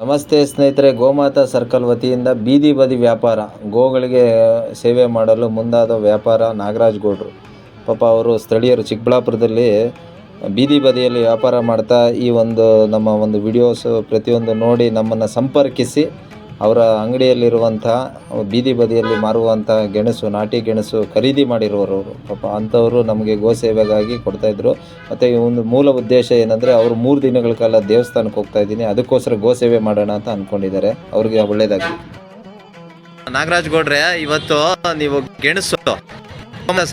ನಮಸ್ತೆ ಸ್ನೇಹಿತರೆ, ಗೋಮಾತಾ ಸರ್ಕಲ್ ವತಿಯಿಂದ ಬೀದಿ ಬದಿ ವ್ಯಾಪಾರ ಗೋಗಳಿಗೆ ಸೇವೆ ಮಾಡಲು ಮುಂದಾದ ವ್ಯಾಪಾರ ನಾಗರಾಜ್ ಗೌಡ್ರು. ಪಾಪ ಅವರು ಸ್ಥಳೀಯರು ಚಿಕ್ಕಬಳ್ಳಾಪುರದಲ್ಲಿ ಬೀದಿ ಬದಿಯಲ್ಲಿ ವ್ಯಾಪಾರ ಮಾಡ್ತಾ ಈ ನಮ್ಮ ವಿಡಿಯೋಸ್ ಪ್ರತಿಯೊಂದು ನೋಡಿ ನಮ್ಮನ್ನು ಸಂಪರ್ಕಿಸಿ ಅವರ ಅಂಗಡಿಯಲ್ಲಿರುವಂತಹ ಬೀದಿ ಬದಿಯಲ್ಲಿ ಮಾರುವಂಥ ಗೆಣಸು, ನಾಟಿ ಗೆಣಸು ಖರೀದಿ ಮಾಡಿರುವರು. ಪಾಪ ಅಂಥವರು ನಮಗೆ ಗೋ ಸೇವೆಗಾಗಿ ಕೊಡ್ತಾಯಿದ್ರು. ಮತ್ತು ಈ ಒಂದು ಮೂಲ ಉದ್ದೇಶ ಏನಂದರೆ, ಅವರು 3 ದಿನಗಳ ಕಾಲ ದೇವಸ್ಥಾನಕ್ಕೆ ಹೋಗ್ತಾ ಇದ್ದೀನಿ, ಅದಕ್ಕೋಸ್ಕರ ಗೋ ಸೇವೆ ಮಾಡೋಣ ಅಂತ ಅಂದ್ಕೊಂಡಿದ್ದಾರೆ. ಅವ್ರಿಗೆ ಒಳ್ಳೆಯದಾಗಿ. ನಾಗರಾಜ್ ಗೌಡ್ರೆ, ಇವತ್ತು ನೀವು ಗೆಣಸು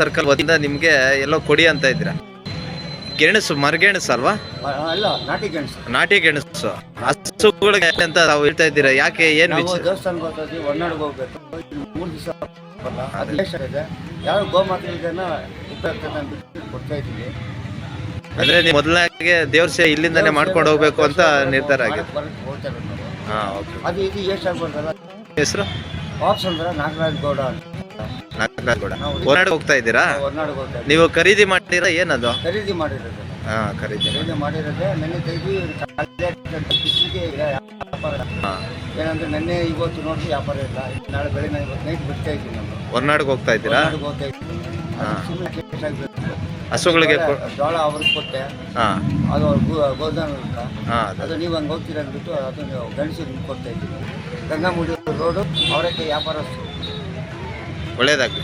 ಸರ್ಕಲ್ ವತಿಯಿಂದ ನಿಮಗೆ ಎಲ್ಲೋ ಕೊಡಿ ಅಂತ ಇದ್ದೀರಾ. ಗೆಣಸು ಮರಗೆಣಸು ಅಲ್ವಾ? ಅಲ್ಲ, ನಾಟಿ ಗೆಣಸು. ನಾಟಿ ಗೆಣಸು ಹಸುಗಳಿಗೆ ಅಂತ ತಾವು ಹೇಳ್ತಾ ಇದ್ದೀರಾ. ಯಾಕೆ, ಏನು ದೇವಸ್ಥಾನಕ್ಕೆ ಹೋಗ್ತೀವಿ, ಹೊರನಾಡಿಗೆ ಹೋಗ್ಬೇಕು, 3 ದಿವಸ ಇದೆ. ಯಾರು ಗೋಮಾತೆಗಳನ್ನ ಉಪಯುಕ್ತ ಕೊಡ್ತಾ ಇದ್ದೀವಿ. ಅಂದ್ರೆ ನೀವು ಮೊದಲಾಗೆ ದೇವ್ರ ಸೇವೆ ಇಲ್ಲಿಂದಾನೆ ಮಾಡ್ಕೊಂಡು ಹೋಗ್ಬೇಕು ಅಂತ ನಿರ್ಧಾರ ಆಗಿದೆ. ಅದು ಇದು ಎಷ್ಟು ಆಗ್ಬಾರ್ದಲ್ಲ. ಹೆಸರು ವಾಪಸ್ ಅಂದ್ರೆ ನಾಗರಾಜ್ ಗೌಡ. ನಾಗರಾಜ್ ಗೌಡ ಹೊರನಾಡಿಗೆ ಹೋಗ್ತಾ ಇದ್ದೀರಾ? ಹೊರನಾಡಿಗೆ ಹೋಗ್ತಾ ಇದ್ದೀವಿ. ನೀವು ಖರೀದಿ ಮಾಡಿರ ಏನದು? ಖರೀದಿ ಮಾಡಿರೋದು. ಖರೀದಿ ಮಾಡಿರೋದೇ ನೆನ್ನೆ ತೆಗೆದು ಬಿಸಿಲಿಗೆ ವ್ಯಾಪಾರ. ಏನಂದ್ರೆ ನೆನ್ನೆ ಇವತ್ತು ನೋಡಿದ್ರೆ ವ್ಯಾಪಾರ ಇಲ್ಲ. ನಾಳೆ ಬೆಳಗ್ಗೆ ಇವತ್ತು ನೈಟ್ ಬಿಡ್ತಾ ಇದ್ದೀವಿ. ನಾವು ಹೊರನಾಡಿಗೆ ಹೋಗ್ತಾ ಇದ್ದೀರಾ? ಹೋಗ್ತಾ ಇದ್ದೀವಿ. ಹಸುಗಳಿಗೆ ಜೋಳ ಅವ್ರಿಗೆ ಕೊಟ್ಟೆ, ಅದು ಗೋದಾನ ಅದು ನೀವು ಹಂಗೆ ಹೋಗ್ತೀರ ಅಂದ್ಬಿಟ್ಟು ಅದನ್ನು ಗಣಸಿ ಕೊಡ್ತಾ ಇದ್ದೀವಿ. ಗಂಗಾಮೂಡಿ ರೋಡು ಅವರಕ್ಕೆ ವ್ಯಾಪಾರಸ್ಥರು. ಒಳ್ಳೇದಾಗಲಿ.